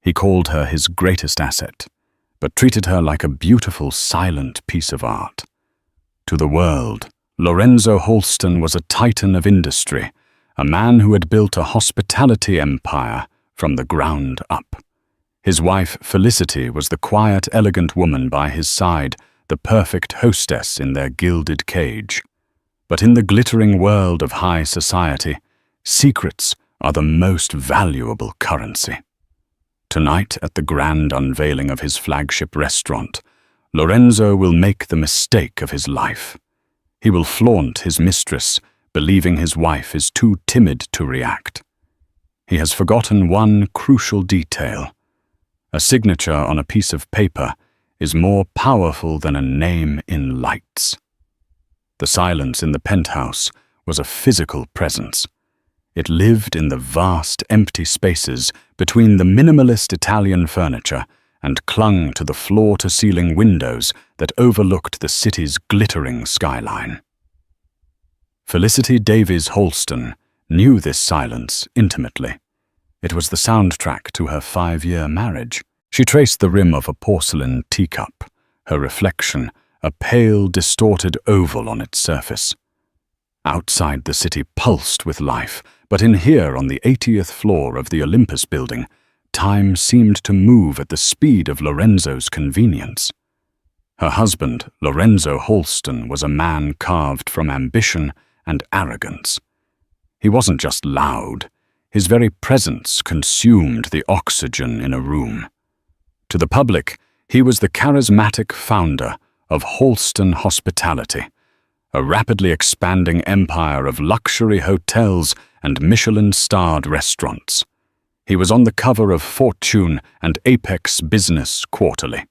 He called her his greatest asset, but treated her like a beautiful, silent piece of art. To the world, Lorenzo Holston was a titan of industry, a man who had built a hospitality empire from the ground up. His wife, Felicity, was the quiet, elegant woman by his side, the perfect hostess in their gilded cage. But in the glittering world of high society, secrets are the most valuable currency. Tonight, at the grand unveiling of his flagship restaurant, Lorenzo will make the mistake of his life. He will flaunt his mistress, believing his wife is too timid to react. He has forgotten one crucial detail. A signature on a piece of paper is more powerful than a name in lights. The silence in the penthouse was a physical presence. It lived in the vast, empty spaces between the minimalist Italian furniture and clung to the floor-to-ceiling windows that overlooked the city's glittering skyline. Felicity Davies Holston knew this silence intimately. It was the soundtrack to her 5-year marriage. She traced the rim of a porcelain teacup, her reflection a pale, distorted oval on its surface. Outside, the city pulsed with life, but in here, on the 80th floor of the Olympus building, time seemed to move at the speed of Lorenzo's convenience. Her husband, Lorenzo Holston, was a man carved from ambition and arrogance. He wasn't just loud. His very presence consumed the oxygen in a room. To the public, he was the charismatic founder of Holston Hospitality, a rapidly expanding empire of luxury hotels and Michelin-starred restaurants. He was on the cover of Fortune and Apex Business Quarterly.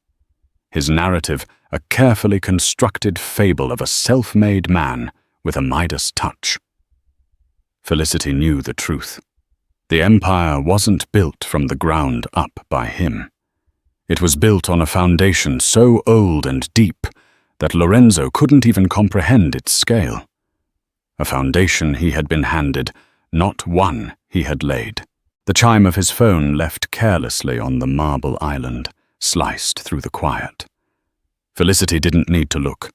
His narrative, a carefully constructed fable of a self-made man with a Midas touch. Felicity knew the truth. The empire wasn't built from the ground up by him. It was built on a foundation so old and deep that Lorenzo couldn't even comprehend its scale. A foundation he had been handed, not one he had laid. The chime of his phone left carelessly on the marble island, sliced through the quiet. Felicity didn't need to look.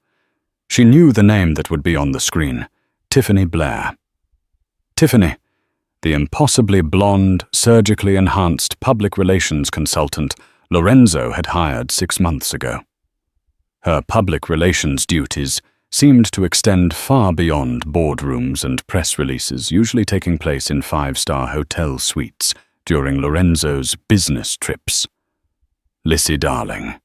She knew the name that would be on the screen, Tiffany Blair. Tiffany, the impossibly blonde, surgically enhanced public relations consultant Lorenzo had hired 6 months ago. Her public relations duties seemed to extend far beyond boardrooms and press releases usually taking place in 5-star hotel suites during Lorenzo's business trips. Lissy darling.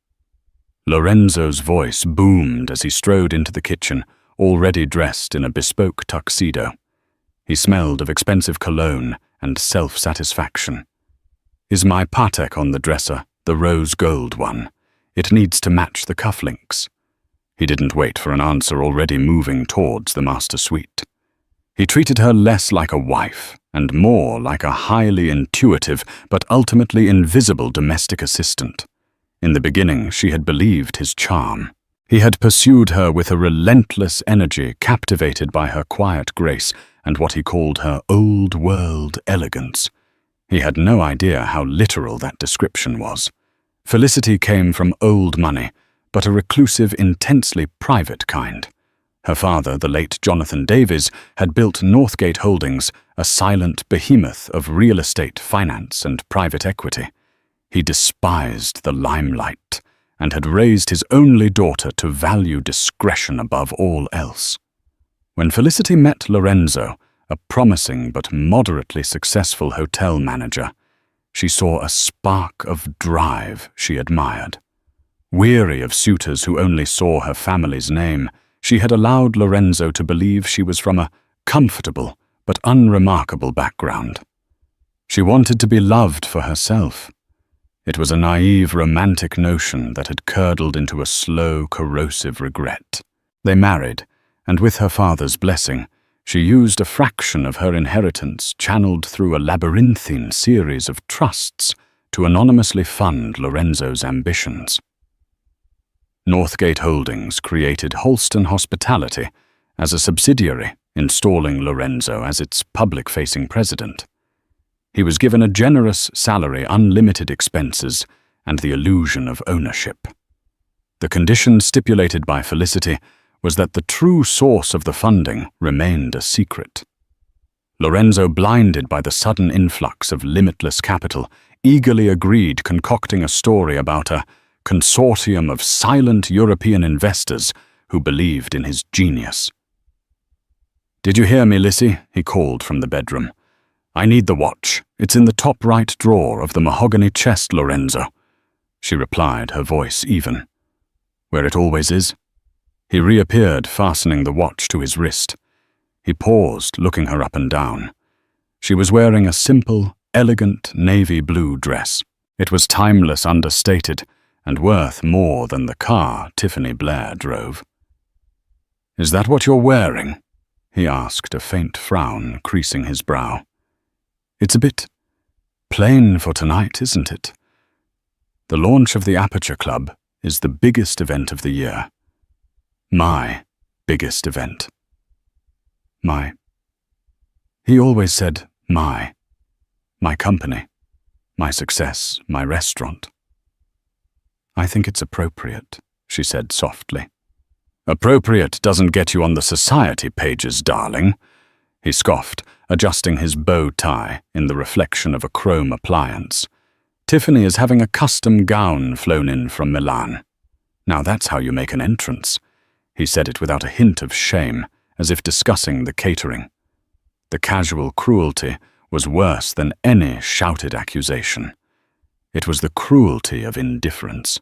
Lorenzo's voice boomed as he strode into the kitchen, already dressed in a bespoke tuxedo. He smelled of expensive cologne and self-satisfaction. Is my Patek on the dresser, the rose gold one? It needs to match the cufflinks. He didn't wait for an answer, already moving towards the master suite. He treated her less like a wife and more like a highly intuitive but ultimately invisible domestic assistant. In the beginning, she had believed his charm. He had pursued her with a relentless energy, captivated by her quiet grace and what he called her old-world elegance. He had no idea how literal that description was. Felicity came from old money, but a reclusive, intensely private kind. Her father, the late Jonathan Davies, had built Northgate Holdings, a silent behemoth of real estate, finance, and private equity. He despised the limelight and had raised his only daughter to value discretion above all else. When Felicity met Lorenzo, a promising but moderately successful hotel manager, she saw a spark of drive she admired. Weary of suitors who only saw her family's name, she had allowed Lorenzo to believe she was from a comfortable but unremarkable background. She wanted to be loved for herself. It was a naive, romantic notion that had curdled into a slow, corrosive regret. They married, and with her father's blessing, she used a fraction of her inheritance channeled through a labyrinthine series of trusts to anonymously fund Lorenzo's ambitions. Northgate Holdings created Holston Hospitality as a subsidiary, installing Lorenzo as its public-facing president. He was given a generous salary, unlimited expenses, and the illusion of ownership. The condition stipulated by Felicity was that the true source of the funding remained a secret. Lorenzo, blinded by the sudden influx of limitless capital, eagerly agreed, concocting a story about a consortium of silent European investors who believed in his genius. "Did you hear me, Lissy?" he called from the bedroom. "I need the watch. It's in the top right drawer of the mahogany chest, Lorenzo." She replied, her voice even. "Where it always is?" He reappeared, fastening the watch to his wrist. He paused, looking her up and down. She was wearing a simple, elegant navy blue dress. It was timeless, understated, and worth more than the car Tiffany Blair drove. "Is that what you're wearing?" he asked, a faint frown creasing his brow. "It's a bit plain for tonight, isn't it? The launch of the Aperture Club is the biggest event of the year. My biggest event. My." He always said my company, my success, my restaurant. "I think it's appropriate," she said softly. "Appropriate doesn't get you on the society pages, darling," he scoffed, adjusting his bow tie in the reflection of a chrome appliance. "Tiffany is having a custom gown flown in from Milan. Now that's how you make an entrance." He said it without a hint of shame, as if discussing the catering. The casual cruelty was worse than any shouted accusation. It was the cruelty of indifference.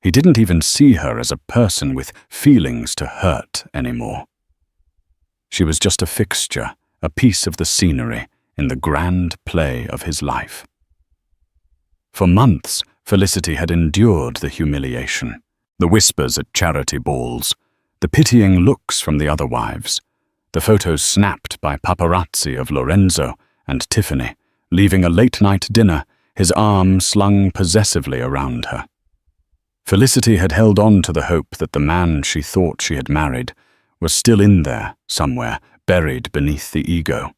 He didn't even see her as a person with feelings to hurt anymore. She was just a fixture, a piece of the scenery in the grand play of his life. For months, Felicity had endured the humiliation, the whispers at charity balls, the pitying looks from the other wives, the photos snapped by paparazzi of Lorenzo and Tiffany, leaving a late-night dinner, his arm slung possessively around her. Felicity had held on to the hope that the man she thought she had married was still in there, somewhere, buried beneath the ego.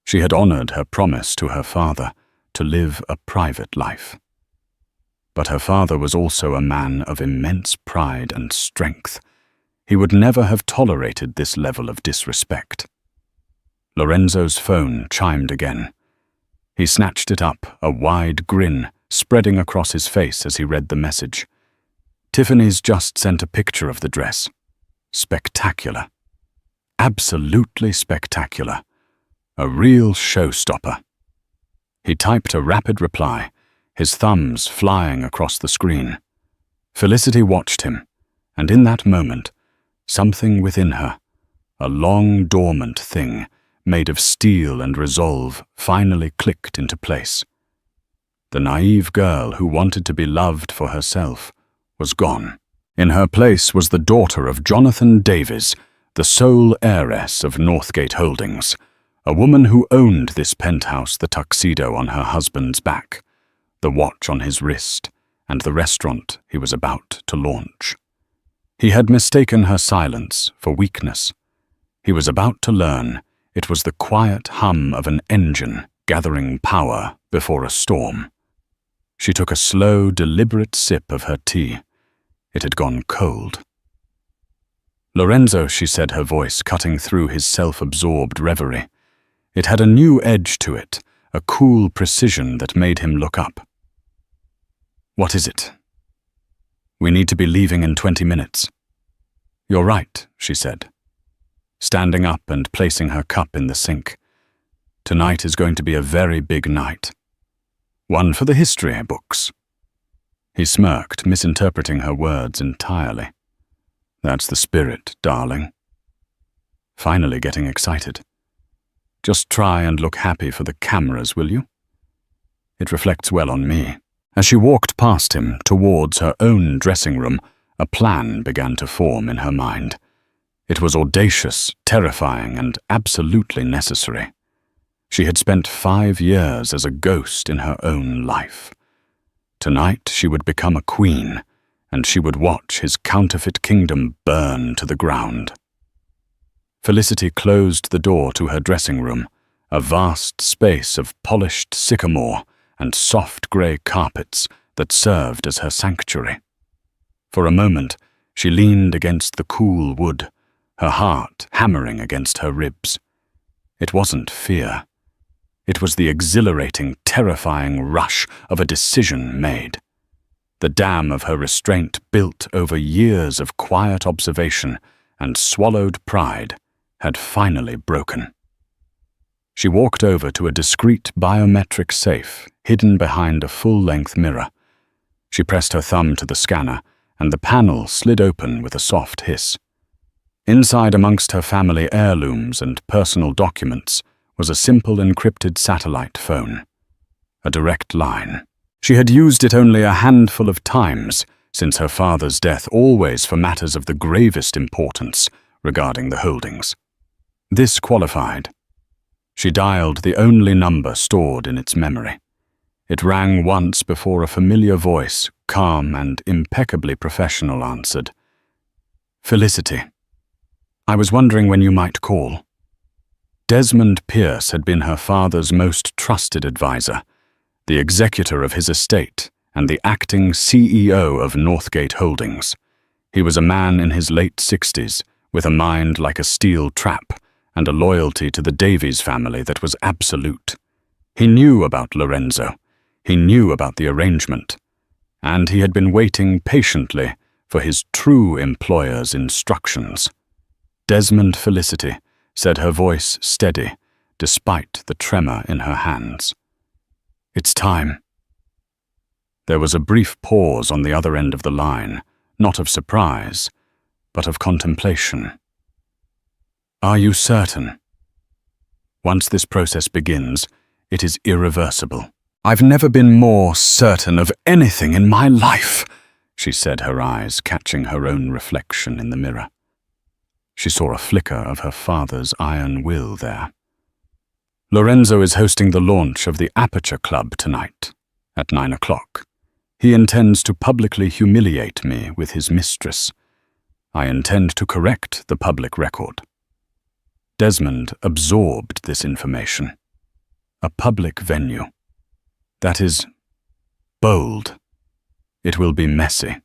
She had honored her promise to her father to live a private life. But her father was also a man of immense pride and strength. He would never have tolerated this level of disrespect. Lorenzo's phone chimed again. He snatched it up, a wide grin spreading across his face as he read the message. "Tiffany's just sent a picture of the dress. Spectacular. Absolutely spectacular. A real showstopper." He typed a rapid reply, his thumbs flying across the screen. Felicity watched him, and in that moment, something within her, a long dormant thing, made of steel and resolve, finally clicked into place. The naive girl who wanted to be loved for herself was gone. In her place was the daughter of Jonathan Davies, the sole heiress of Northgate Holdings, a woman who owned this penthouse, the tuxedo on her husband's back, the watch on his wrist, and the restaurant he was about to launch. He had mistaken her silence for weakness. He was about to learn it was the quiet hum of an engine gathering power before a storm. She took a slow, deliberate sip of her tea. It had gone cold. "Lorenzo," she said, her voice cutting through his self-absorbed reverie. It had a new edge to it, a cool precision that made him look up. "What is it?" "We need to be leaving in 20 minutes. "You're right," she said, standing up and placing her cup in the sink. "Tonight is going to be a very big night. One for the history books." He smirked, misinterpreting her words entirely. "That's the spirit, darling." Finally getting excited. "Just try and look happy for the cameras, will you? It reflects well on me." As she walked past him towards her own dressing room, a plan began to form in her mind. It was audacious, terrifying, and absolutely necessary. She had spent 5 years as a ghost in her own life. Tonight she would become a queen, and she would watch his counterfeit kingdom burn to the ground. Felicity closed the door to her dressing room, a vast space of polished sycamore and soft grey carpets that served as her sanctuary. For a moment, she leaned against the cool wood, her heart hammering against her ribs. It wasn't fear. It was the exhilarating, terrifying rush of a decision made. The dam of her restraint, built over years of quiet observation and swallowed pride, had finally broken. She walked over to a discreet biometric safe hidden behind a full-length mirror. She pressed her thumb to the scanner, and the panel slid open with a soft hiss. Inside, amongst her family heirlooms and personal documents, was a simple encrypted satellite phone. A direct line. She had used it only a handful of times since her father's death, always for matters of the gravest importance regarding the holdings. This qualified. She dialed the only number stored in its memory. It rang once before a familiar voice, calm and impeccably professional, answered. "Felicity. I was wondering when you might call." Desmond Pierce had been her father's most trusted advisor, the executor of his estate and the acting CEO of Northgate Holdings. He was a man in his late 60s, with a mind like a steel trap and a loyalty to the Davies family that was absolute. He knew about Lorenzo. He knew about the arrangement. And he had been waiting patiently for his true employer's instructions. "Desmond, Felicity," said her voice steady, despite the tremor in her hands. "It's time." There was a brief pause on the other end of the line, not of surprise, but of contemplation. "Are you certain?" "Once this process begins, it is irreversible." "I've never been more certain of anything in my life," she said, her eyes catching her own reflection in the mirror. She saw a flicker of her father's iron will there. "Lorenzo is hosting the launch of the Aperture Club tonight, at 9 o'clock. He intends to publicly humiliate me with his mistress. I intend to correct the public record." Desmond absorbed this information. A public venue. That is bold. It will be messy.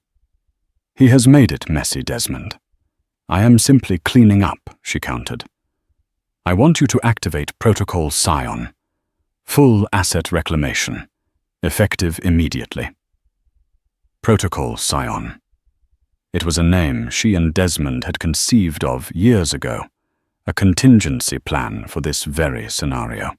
He has made it messy, Desmond. I am simply cleaning up, she countered. I want you to activate Protocol Scion. Full asset reclamation. Effective immediately. Protocol Scion. It was a name she and Desmond had conceived of years ago. A contingency plan for this very scenario.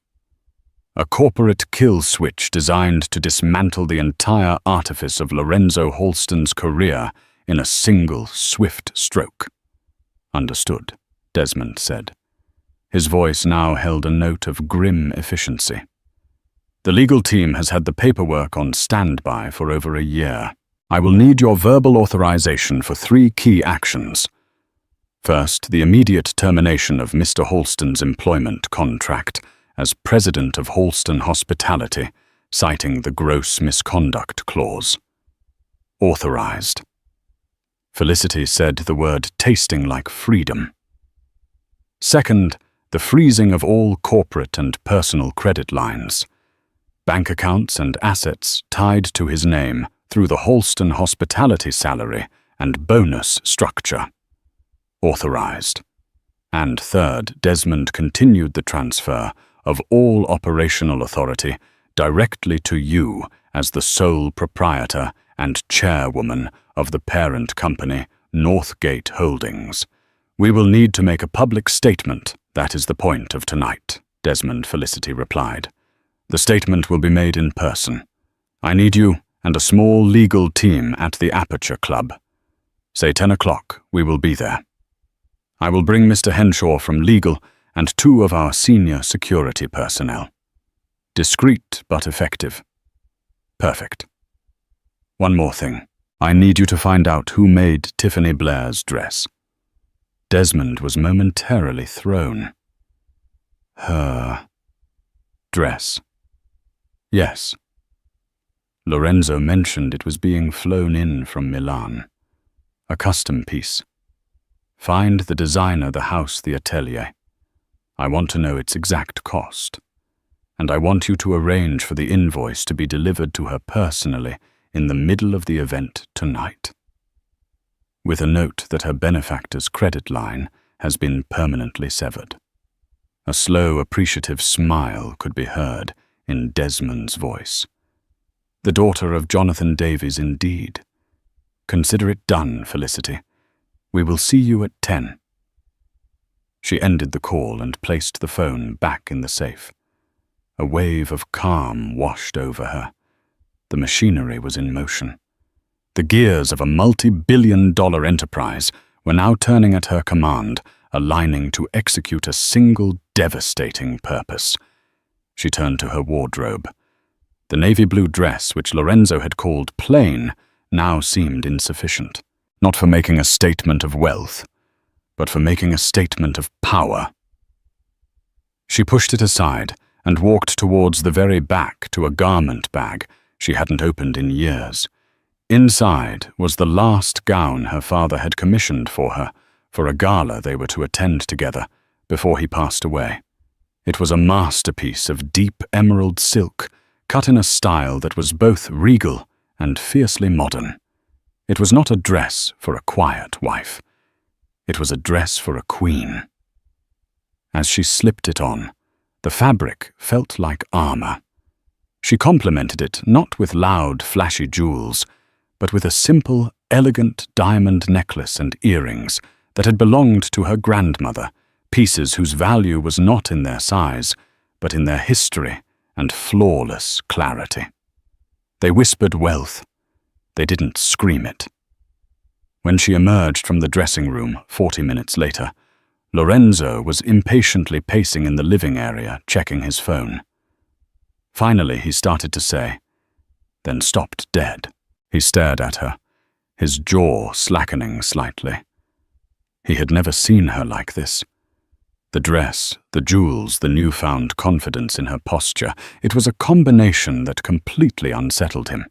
A corporate kill switch designed to dismantle the entire artifice of Lorenzo Halston's career in a single, swift stroke. Understood, Desmond said. His voice now held a note of grim efficiency. The legal team has had the paperwork on standby for over a year. I will need your verbal authorization for 3 key actions. First, the immediate termination of Mr. Halston's employment contract as president of Halston Hospitality, citing the gross misconduct clause. Authorized. Felicity said the word tasting like freedom. Second, the freezing of all corporate and personal credit lines. Bank accounts and assets tied to his name through the Halston Hospitality salary and bonus structure. Authorized. And third, Desmond continued the transfer of all operational authority directly to you as the sole proprietor and chairwoman of the parent company, Northgate Holdings. We will need to make a public statement. That is the point of tonight, Desmond Felicity replied. The statement will be made in person. I need you and a small legal team at the Aperture Club. Say 10 o'clock, we will be there. I will bring Mr. Henshaw from legal and 2 of our senior security personnel. Discreet but effective. Perfect. One more thing. I need you to find out who made Tiffany Blair's dress. Desmond was momentarily thrown. Her dress. Yes. Lorenzo mentioned it was being flown in from Milan. A custom piece. Find the designer, the house, the atelier. I want to know its exact cost. And I want you to arrange for the invoice to be delivered to her personally in the middle of the event tonight. With a note that her benefactor's credit line has been permanently severed. A slow, appreciative smile could be heard in Desmond's voice. The daughter of Jonathan Davies indeed. Consider it done, Felicity. We will see you at 10. She ended the call and placed the phone back in the safe. A wave of calm washed over her. The machinery was in motion. The gears of a multi-billion-dollar enterprise were now turning at her command, aligning to execute a single devastating purpose. She turned to her wardrobe. The navy blue dress, which Lorenzo had called plain, now seemed insufficient. Not for making a statement of wealth, but for making a statement of power. She pushed it aside and walked towards the very back to a garment bag she hadn't opened in years. Inside was the last gown her father had commissioned for her for a gala they were to attend together before he passed away. It was a masterpiece of deep emerald silk, cut in a style that was both regal and fiercely modern. It was not a dress for a quiet wife. It was a dress for a queen. As she slipped it on, the fabric felt like armor. She complimented it not with loud, flashy jewels, but with a simple, elegant diamond necklace and earrings that had belonged to her grandmother, pieces whose value was not in their size, but in their history and flawless clarity. They whispered wealth. They didn't scream it. When she emerged from the dressing room 40 minutes later, Lorenzo was impatiently pacing in the living area, checking his phone. Finally, he started to say, then stopped dead. He stared at her, his jaw slackening slightly. He had never seen her like this. The dress, the jewels, the newfound confidence in her posture, it was a combination that completely unsettled him.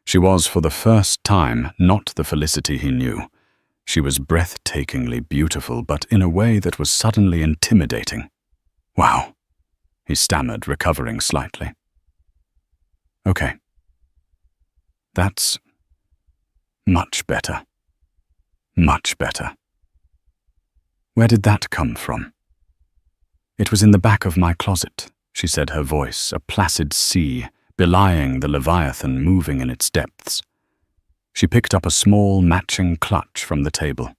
She was, for the first time, not the Felicity he knew. She was breathtakingly beautiful, but in a way that was suddenly intimidating. Wow, he stammered, recovering slightly. Okay. That's much better. Much better. Where did that come from? It was in the back of my closet, she said, her voice a placid sea, belying the leviathan moving in its depths. She picked up a small matching clutch from the table.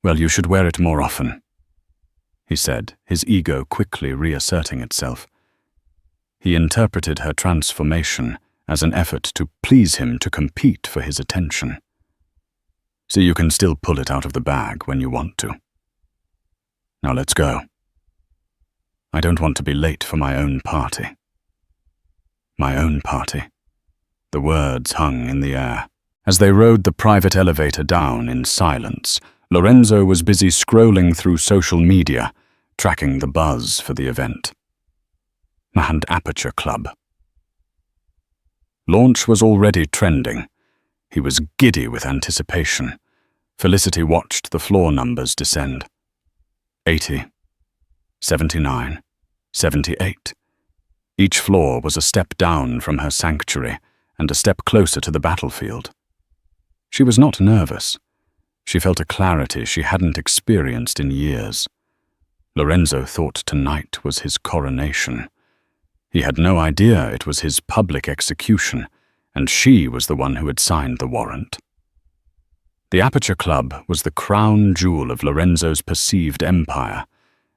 Well, you should wear it more often, he said, his ego quickly reasserting itself. He interpreted her transformation as an effort to please him, to compete for his attention. So you can still pull it out of the bag when you want to. Now let's go. I don't want to be late for my own party. My own party. The words hung in the air. As they rode the private elevator down in silence, Lorenzo was busy scrolling through social media, tracking the buzz for the event. And Aperture Club. Launch was already trending. He was giddy with anticipation. Felicity watched the floor numbers descend. 80, 79, 78. Each floor was a step down from her sanctuary and a step closer to the battlefield. She was not nervous. She felt a clarity she hadn't experienced in years. Lorenzo thought tonight was his coronation. He had no idea it was his public execution, and she was the one who had signed the warrant. The Aperture Club was the crown jewel of Lorenzo's perceived empire,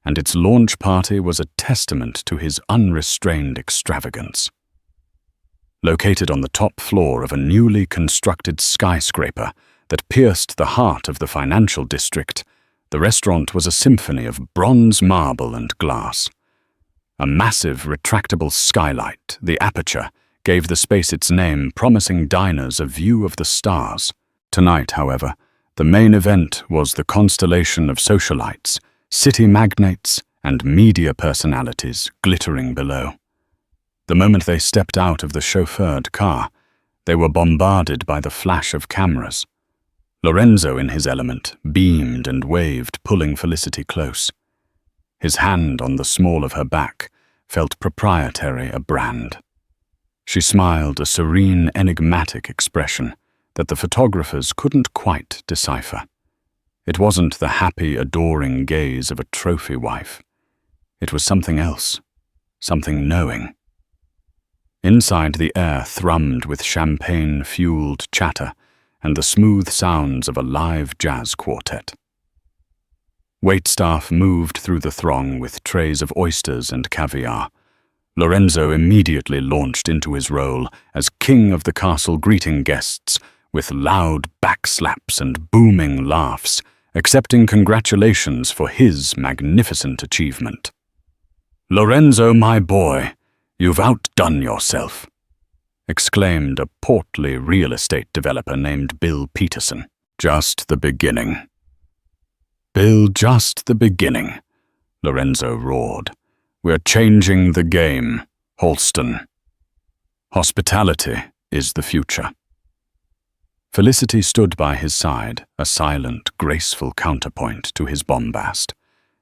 and its launch party was a testament to his unrestrained extravagance. Located on the top floor of a newly constructed skyscraper that pierced the heart of the financial district, the restaurant was a symphony of bronze marble and glass. A massive retractable skylight, the Aperture, gave the space its name, promising diners a view of the stars. Tonight, however, the main event was the constellation of socialites, city magnates, and media personalities glittering below. The moment they stepped out of the chauffeured car, they were bombarded by the flash of cameras. Lorenzo, in his element, beamed and waved, pulling Felicity close. His hand on the small of her back felt proprietary, a brand. She smiled, a serene, enigmatic expression that the photographers couldn't quite decipher. It wasn't the happy, adoring gaze of a trophy wife. It was something else, something knowing. Inside, the air thrummed with champagne-fueled chatter and the smooth sounds of a live jazz quartet. Waitstaff moved through the throng with trays of oysters and caviar. Lorenzo immediately launched into his role as king of the castle, greeting guests with loud backslaps and booming laughs, accepting congratulations for his magnificent achievement. "Lorenzo, my boy, you've outdone yourself," exclaimed a portly real estate developer named Bill Peterson. "Just the beginning." "Bill, just the beginning," Lorenzo roared. "We're changing the game, Holston. Hospitality is the future." Felicity stood by his side, a silent, graceful counterpoint to his bombast.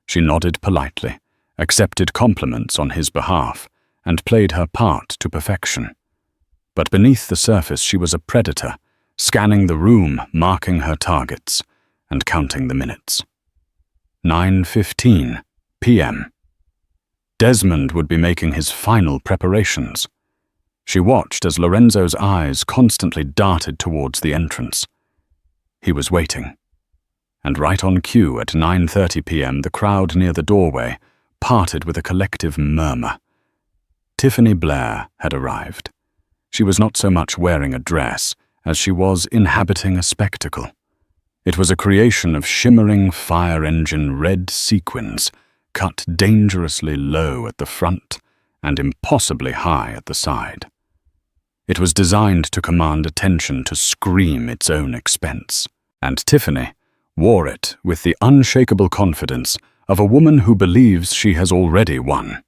She nodded politely, accepted compliments on his behalf, and played her part to perfection. But beneath the surface she was a predator, scanning the room, marking her targets, and counting the minutes. 9:15 p.m. Desmond would be making his final preparations. She watched as Lorenzo's eyes constantly darted towards the entrance. He was waiting. And right on cue at 9:30 p.m. the crowd near the doorway parted with a collective murmur. Tiffany Blair had arrived. She was not so much wearing a dress as she was inhabiting a spectacle. It was a creation of shimmering fire engine red sequins, cut dangerously low at the front and impossibly high at the side. It was designed to command attention, to scream its own expense, and Tiffany wore it with the unshakable confidence of a woman who believes she has already won.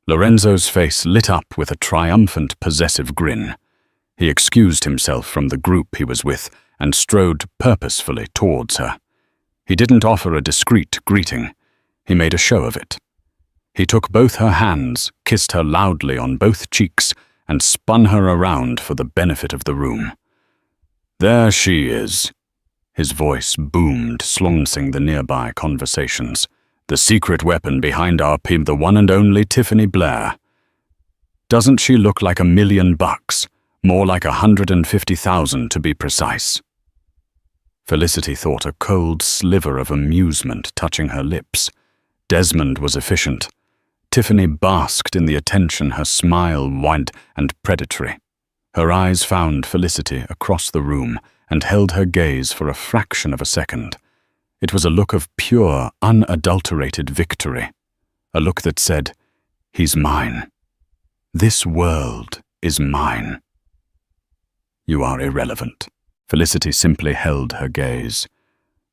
Lorenzo's face lit up with a triumphant, possessive grin. He excused himself from the group he was with and strode purposefully towards her. He didn't offer a discreet greeting. He made a show of it. He took both her hands, kissed her loudly on both cheeks, and spun her around for the benefit of the room. "There she is." His voice boomed, silencing the nearby conversations. "The secret weapon behind our team, the one and only Tiffany Blair. Doesn't she look like $1 million? More like 150,000 to be precise." Felicity thought, a cold sliver of amusement touching her lips. Desmond was efficient. Tiffany basked in the attention, her smile wide and predatory. Her eyes found Felicity across the room and held her gaze for a fraction of a second. It was a look of pure, unadulterated victory. A look that said, "He's mine. This world is mine." "You are irrelevant." Felicity simply held her gaze,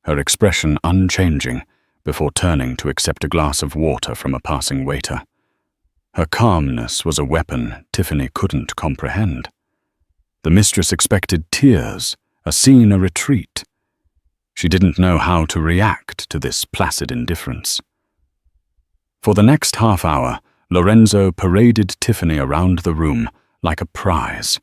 her expression unchanging, before turning to accept a glass of water from a passing waiter. Her calmness was a weapon Tiffany couldn't comprehend. The mistress expected tears, a scene, a retreat. She didn't know how to react to this placid indifference. For the next half hour, Lorenzo paraded Tiffany around the room like a prize.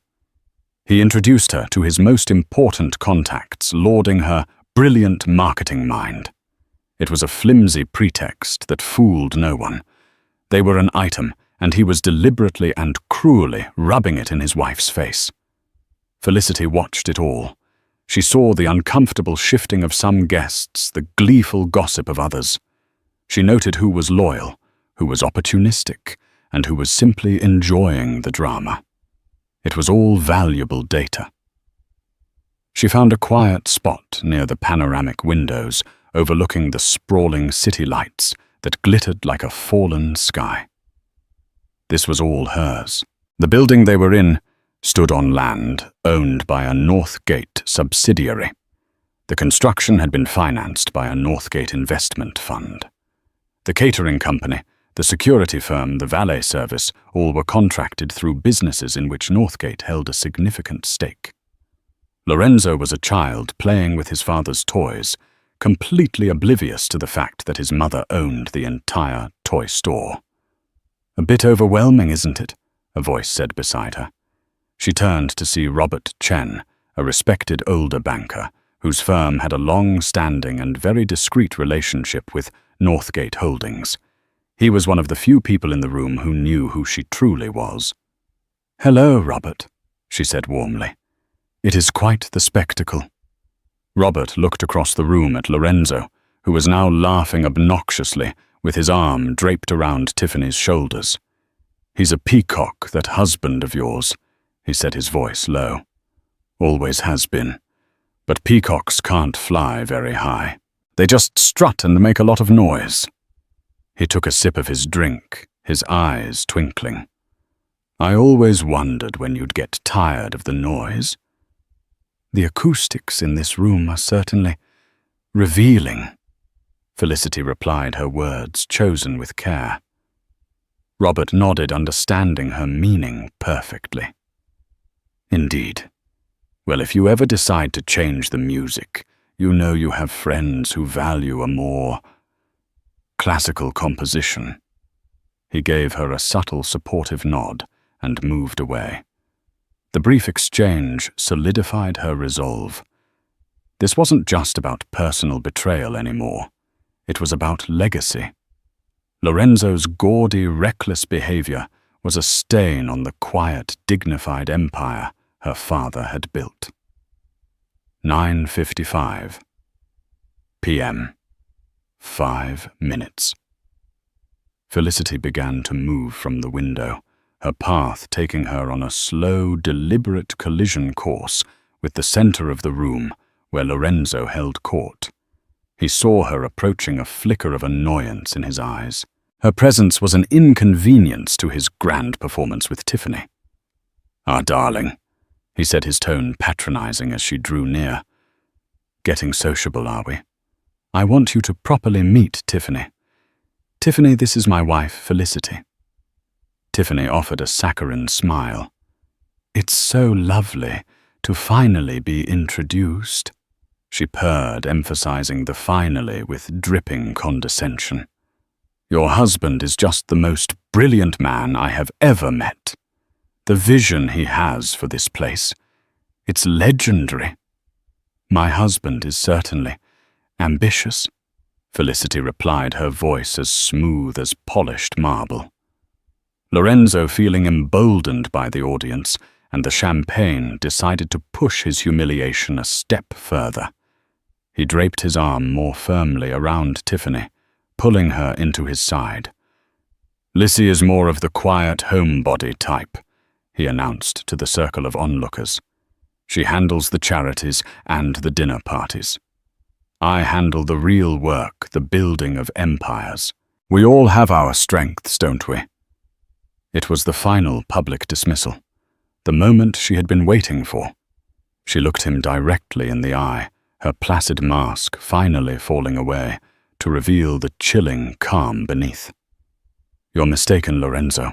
He introduced her to his most important contacts, lauding her brilliant marketing mind. It was a flimsy pretext that fooled no one. They were an item, and he was deliberately and cruelly rubbing it in his wife's face. Felicity watched it all. She saw the uncomfortable shifting of some guests, the gleeful gossip of others. She noted who was loyal, who was opportunistic, and who was simply enjoying the drama. It was all valuable data. She found a quiet spot near the panoramic windows, overlooking the sprawling city lights that glittered like a fallen sky. This was all hers. The building they were in stood on land owned by a Northgate subsidiary. The construction had been financed by a Northgate investment fund. The catering company, the security firm, the valet service, all were contracted through businesses in which Northgate held a significant stake. Lorenzo was a child playing with his father's toys, completely oblivious to the fact that his mother owned the entire toy store. "A bit overwhelming, isn't it?" a voice said beside her. She turned to see Robert Chen, a respected older banker, whose firm had a long-standing and very discreet relationship with Northgate Holdings. He was one of the few people in the room who knew who she truly was. "Hello, Robert," she said warmly. "It is quite the spectacle." Robert looked across the room at Lorenzo, who was now laughing obnoxiously with his arm draped around Tiffany's shoulders. "He's a peacock, that husband of yours," he said, his voice low. "Always has been. But peacocks can't fly very high. They just strut and make a lot of noise." He took a sip of his drink, his eyes twinkling. "I always wondered when you'd get tired of the noise." "The acoustics in this room are certainly revealing," Felicity replied, her words chosen with care. Robert nodded, understanding her meaning perfectly. "Indeed. Well, if you ever decide to change the music, you know you have friends who value a more classical composition." He gave her a subtle, supportive nod and moved away. The brief exchange solidified her resolve. This wasn't just about personal betrayal anymore. It was about legacy. Lorenzo's gaudy, reckless behavior was a stain on the quiet, dignified empire her father had built. 9:55 p.m. 5 minutes. Felicity began to move from the window, her path taking her on a slow, deliberate collision course with the center of the room where Lorenzo held court. He saw her approaching, a flicker of annoyance in his eyes. Her presence was an inconvenience to his grand performance with Tiffany. "Ah, darling," he said, his tone patronizing as she drew near. "Getting sociable, are we? I want you to properly meet Tiffany. Tiffany, this is my wife, Felicity." Tiffany offered a saccharine smile. "It's so lovely to finally be introduced," she purred, emphasizing the finally with dripping condescension. "Your husband is just the most brilliant man I have ever met. The vision he has for this place, it's legendary." "My husband is certainly ambitious," Felicity replied, her voice as smooth as polished marble. Lorenzo, feeling emboldened by the audience and the champagne, decided to push his humiliation a step further. He draped his arm more firmly around Tiffany, pulling her into his side. "Lissy is more of the quiet homebody type," he announced to the circle of onlookers. "She handles the charities and the dinner parties. I handle the real work, the building of empires. We all have our strengths, don't we?" It was the final public dismissal, the moment she had been waiting for. She looked him directly in the eye, her placid mask finally falling away to reveal the chilling calm beneath. "You're mistaken, Lorenzo,"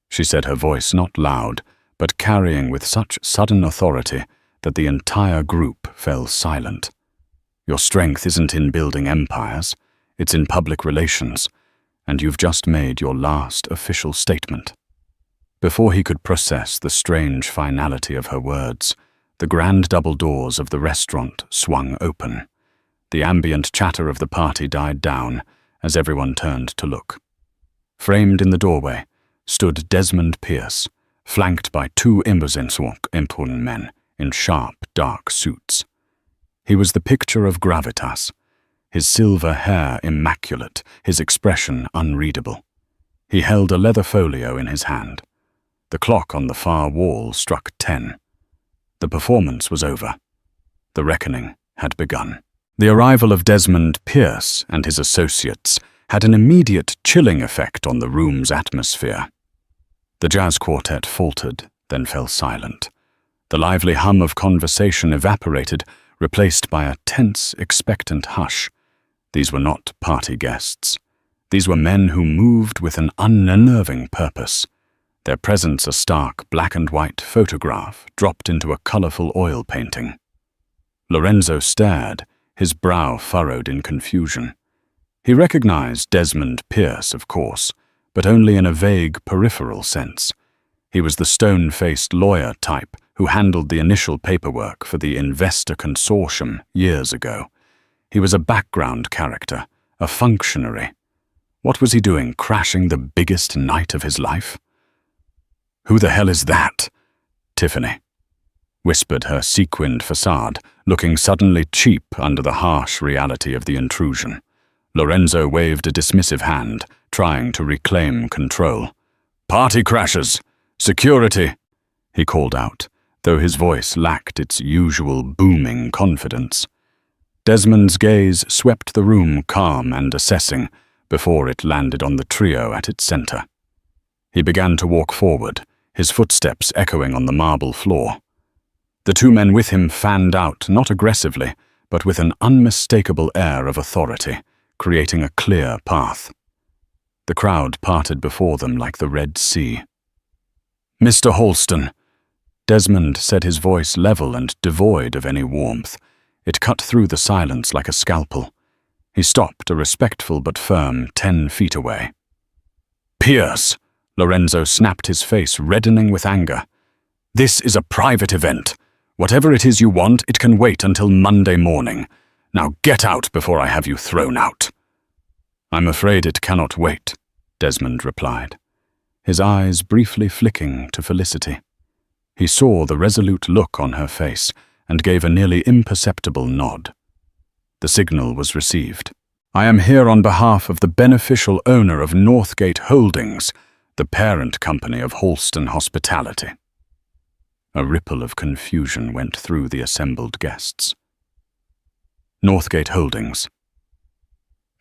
she said, her voice not loud, but carrying with such sudden authority that the entire group fell silent. "Your strength isn't in building empires, it's in public relations, and you've just made your last official statement." Before he could process the strange finality of her words, the grand double doors of the restaurant swung open. The ambient chatter of the party died down as everyone turned to look. Framed in the doorway stood Desmond Pierce, flanked by two imposant men in sharp, dark suits. He was the picture of gravitas, his silver hair immaculate, his expression unreadable. He held a leather folio in his hand. The clock on the far wall struck 10. The performance was over. The reckoning had begun. The arrival of Desmond Pierce and his associates had an immediate chilling effect on the room's atmosphere. The jazz quartet faltered, then fell silent. The lively hum of conversation evaporated, replaced by a tense, expectant hush. These were not party guests. These were men who moved with an unnerving purpose. Their presence a stark black and white photograph dropped into a colorful oil painting. Lorenzo stared, his brow furrowed in confusion. He recognized Desmond Pierce, of course, but only in a vague peripheral sense. He was the stone-faced lawyer type who handled the initial paperwork for the investor consortium years ago. He was a background character, a functionary. What was he doing, crashing the biggest night of his life? "Who the hell is that?" Tiffany whispered, her sequined facade looking suddenly cheap under the harsh reality of the intrusion. Lorenzo waved a dismissive hand, trying to reclaim control. "Party crashers! Security!" he called out, though his voice lacked its usual booming confidence. Desmond's gaze swept the room, calm and assessing, before it landed on the trio at its center. He began to walk forward, his footsteps echoing on the marble floor. The two men with him fanned out, not aggressively, but with an unmistakable air of authority, creating a clear path. The crowd parted before them like the Red Sea. "Mr. Holston," Desmond said, his voice level and devoid of any warmth. It cut through the silence like a scalpel. He stopped, a respectful but firm 10 feet away. "Pierce!" Lorenzo snapped, his face reddening with anger. "This is a private event. Whatever it is you want, it can wait until Monday morning. Now get out before I have you thrown out." "I'm afraid it cannot wait," Desmond replied, his eyes briefly flicking to Felicity. He saw the resolute look on her face and gave a nearly imperceptible nod. The signal was received. "I am here on behalf of the beneficial owner of Northgate Holdings, the parent company of Holston Hospitality." A ripple of confusion went through the assembled guests. Northgate Holdings.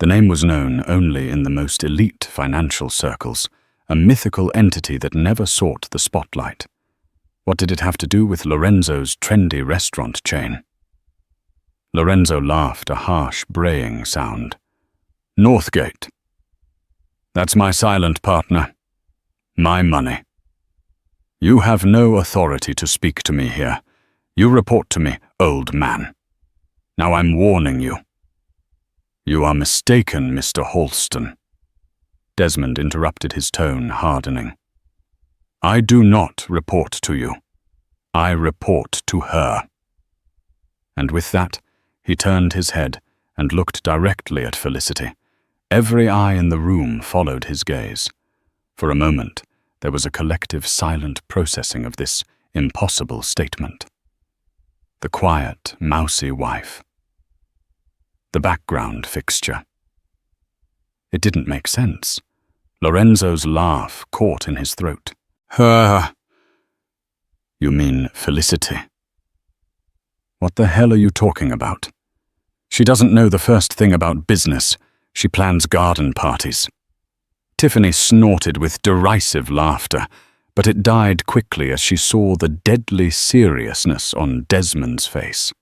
The name was known only in the most elite financial circles, a mythical entity that never sought the spotlight. What did it have to do with Lorenzo's trendy restaurant chain? Lorenzo laughed, a harsh, braying sound. "Northgate. That's my silent partner. My money. You have no authority to speak to me here. You report to me, old man. Now I'm warning you." "You are mistaken, Mr. Holston." Desmond interrupted, his tone hardening. "I do not report to you. I report to her." And with that, he turned his head and looked directly at Felicity. Every eye in the room followed his gaze. For a moment, there was a collective silent processing of this impossible statement. The quiet, mousy wife. The background fixture. It didn't make sense. Lorenzo's laugh caught in his throat. "Her." "You mean Felicity?" "What the hell are you talking about? She doesn't know the first thing about business. She plans garden parties." Tiffany snorted with derisive laughter, but it died quickly as she saw the deadly seriousness on Desmond's face.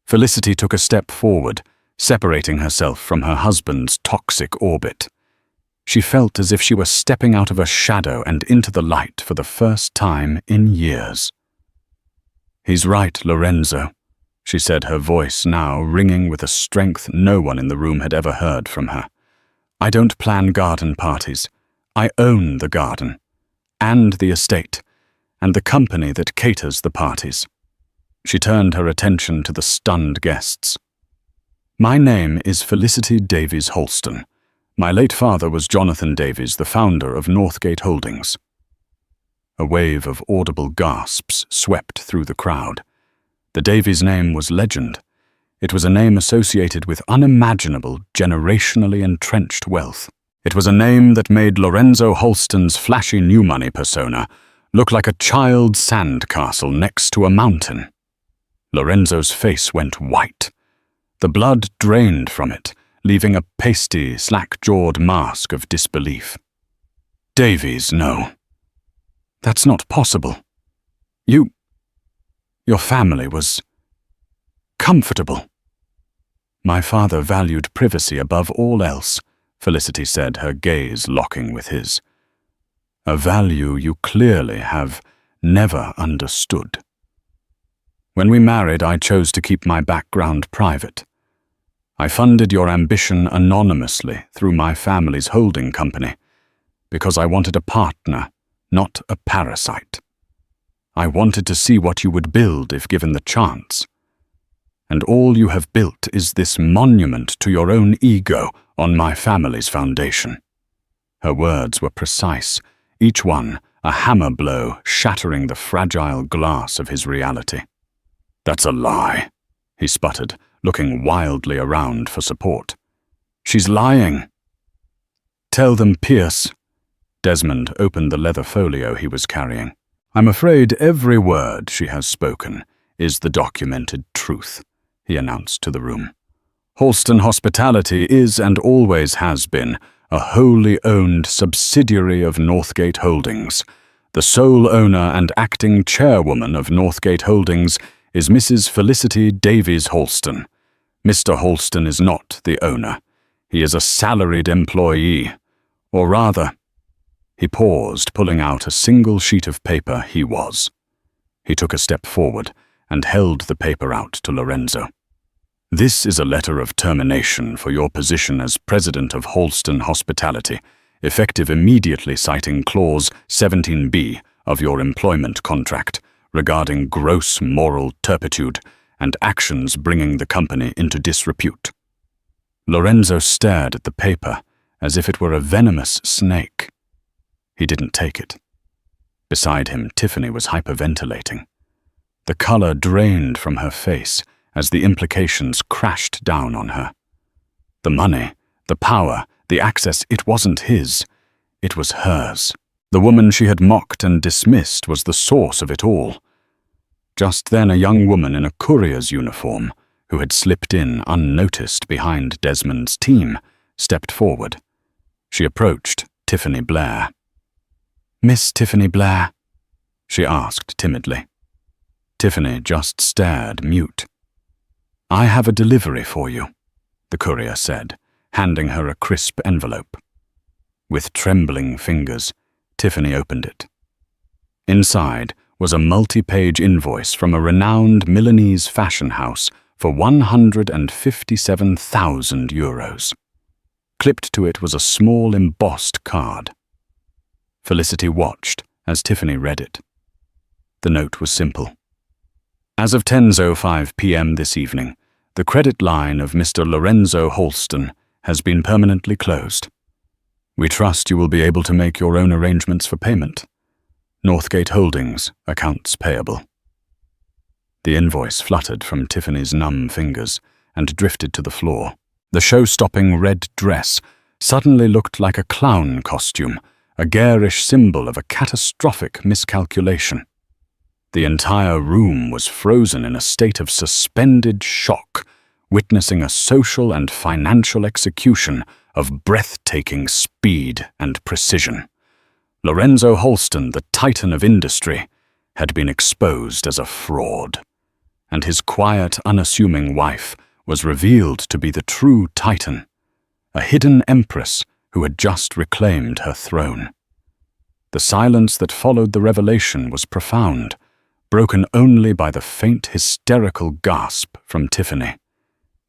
Felicity took a step forward, separating herself from her husband's toxic orbit. She felt as if she were stepping out of a shadow and into the light for the first time in years. "He's right, Lorenzo," she said, her voice now ringing with a strength no one in the room had ever heard from her. "I don't plan garden parties. I own the garden, and the estate, and the company that caters the parties." She turned her attention to the stunned guests. "My name is Felicity Davies Holston. My late father was Jonathan Davies, the founder of Northgate Holdings." A wave of audible gasps swept through the crowd. The Davies name was legend. It was a name associated with unimaginable, generationally entrenched wealth. It was a name that made Lorenzo Holston's flashy new money persona look like a child's sandcastle next to a mountain. Lorenzo's face went white. The blood drained from it, leaving a pasty, slack-jawed mask of disbelief. "Davies, no. That's not possible. Your family was comfortable." "My father valued privacy above all else," Felicity said, her gaze locking with his. "A value you clearly have never understood. When we married, I chose to keep my background private. I funded your ambition anonymously through my family's holding company because I wanted a partner, not a parasite. I wanted to see what you would build if given the chance. And all you have built is this monument to your own ego on my family's foundation." Her words were precise, each one a hammer blow shattering the fragile glass of his reality. "That's a lie," he sputtered, looking wildly around for support. "She's lying." "Tell them, Pierce." Desmond opened the leather folio he was carrying. "I'm afraid every word she has spoken is the documented truth," he announced to the room. "Holston Hospitality is and always has been a wholly owned subsidiary of Northgate Holdings. The sole owner and acting chairwoman of Northgate Holdings is Mrs. Felicity Davies Holston. Mr. Holston is not the owner. He is a salaried employee. Or rather," he paused, pulling out a single sheet of paper. He took a step forward and held the paper out to Lorenzo. "This is a letter of termination for your position as president of Holston Hospitality, effective immediately, citing Clause 17B of your employment contract regarding gross moral turpitude and actions bringing the company into disrepute." Lorenzo stared at the paper as if it were a venomous snake. He didn't take it. Beside him, Tiffany was hyperventilating. The color drained from her face as the implications crashed down on her. The money, the power, the access, it wasn't his. It was hers. The woman she had mocked and dismissed was the source of it all. Just then, a young woman in a courier's uniform, who had slipped in unnoticed behind Desmond's team, stepped forward. She approached Tiffany Blair. "Miss Tiffany Blair?" she asked timidly. Tiffany just stared, mute. "I have a delivery for you," the courier said, handing her a crisp envelope. With trembling fingers, Tiffany opened it. Inside was a multi-page invoice from a renowned Milanese fashion house for €157,000. Clipped to it was a small embossed card. Felicity watched as Tiffany read it. The note was simple. "As of 10:05 p.m. this evening, the credit line of Mr. Lorenzo Holston has been permanently closed. We trust you will be able to make your own arrangements for payment. Northgate Holdings, accounts payable." The invoice fluttered from Tiffany's numb fingers and drifted to the floor. The show-stopping red dress suddenly looked like a clown costume, a garish symbol of a catastrophic miscalculation. The entire room was frozen in a state of suspended shock, witnessing a social and financial execution of breathtaking speed and precision. Lorenzo Holston, the titan of industry, had been exposed as a fraud, and his quiet, unassuming wife was revealed to be the true titan, a hidden empress who had just reclaimed her throne. The silence that followed the revelation was profound, broken only by the faint hysterical gasp from Tiffany.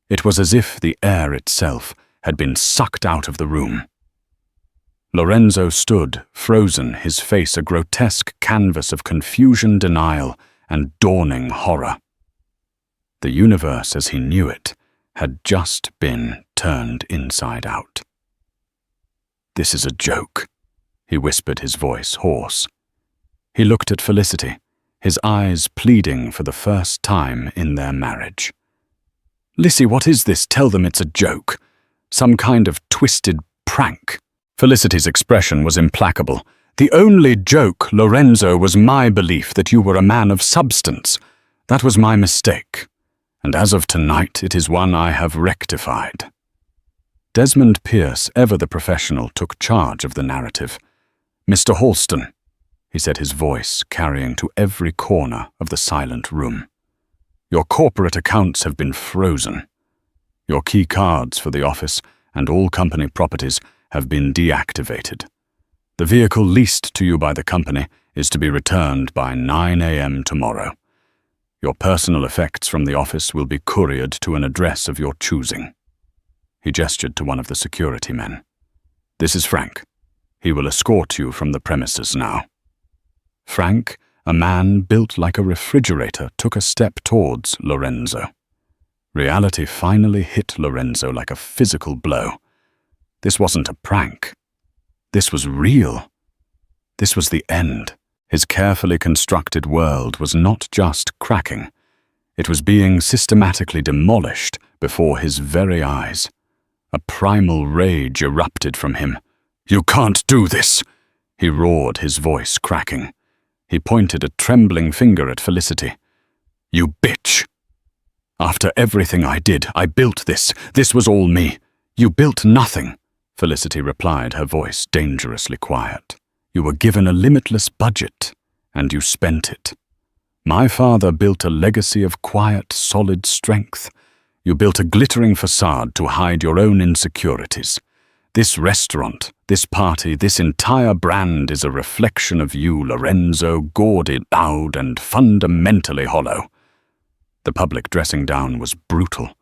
It was as if the air itself had been sucked out of the room. Lorenzo stood, frozen, his face a grotesque canvas of confusion, denial, and dawning horror. The universe as he knew it had just been turned inside out. "This is a joke," he whispered, his voice hoarse. He looked at Felicity, his eyes pleading for the first time in their marriage. "Lissy, what is this? Tell them it's a joke. Some kind of twisted prank." Felicity's expression was implacable. "The only joke, Lorenzo, was my belief that you were a man of substance. That was my mistake. And as of tonight, it is one I have rectified." Desmond Pierce, ever the professional, took charge of the narrative. "Mr. Holston," he said, his voice carrying to every corner of the silent room, "your corporate accounts have been frozen. Your key cards for the office and all company properties have been deactivated. The vehicle leased to you by the company is to be returned by 9 a.m. tomorrow. Your personal effects from the office will be couriered to an address of your choosing." He gestured to one of the security men. "This is Frank. He will escort you from the premises now." Frank, a man built like a refrigerator, took a step towards Lorenzo. Reality finally hit Lorenzo like a physical blow. This wasn't a prank. This was real. This was the end. His carefully constructed world was not just cracking. It was being systematically demolished before his very eyes. A primal rage erupted from him. "You can't do this!" he roared, his voice cracking. He pointed a trembling finger at Felicity. "You bitch! After everything I did, I built this. This was all me." "You built nothing," Felicity replied, her voice dangerously quiet. "You were given a limitless budget, and you spent it. My father built a legacy of quiet, solid strength. You built a glittering facade to hide your own insecurities. This restaurant, this party, this entire brand is a reflection of you, Lorenzo, gaudy, loud, and fundamentally hollow." The public dressing down was brutal.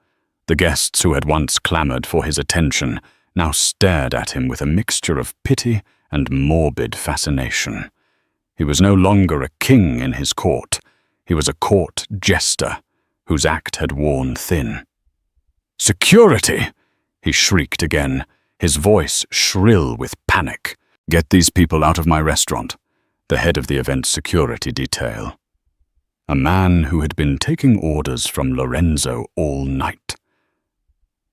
The guests who had once clamored for his attention now stared at him with a mixture of pity and morbid fascination. He was no longer a king in his court. He was a court jester whose act had worn thin. "Security!" he shrieked again, his voice shrill with panic. "Get these people out of my restaurant," the head of the event's security detail. A man who had been taking orders from Lorenzo all night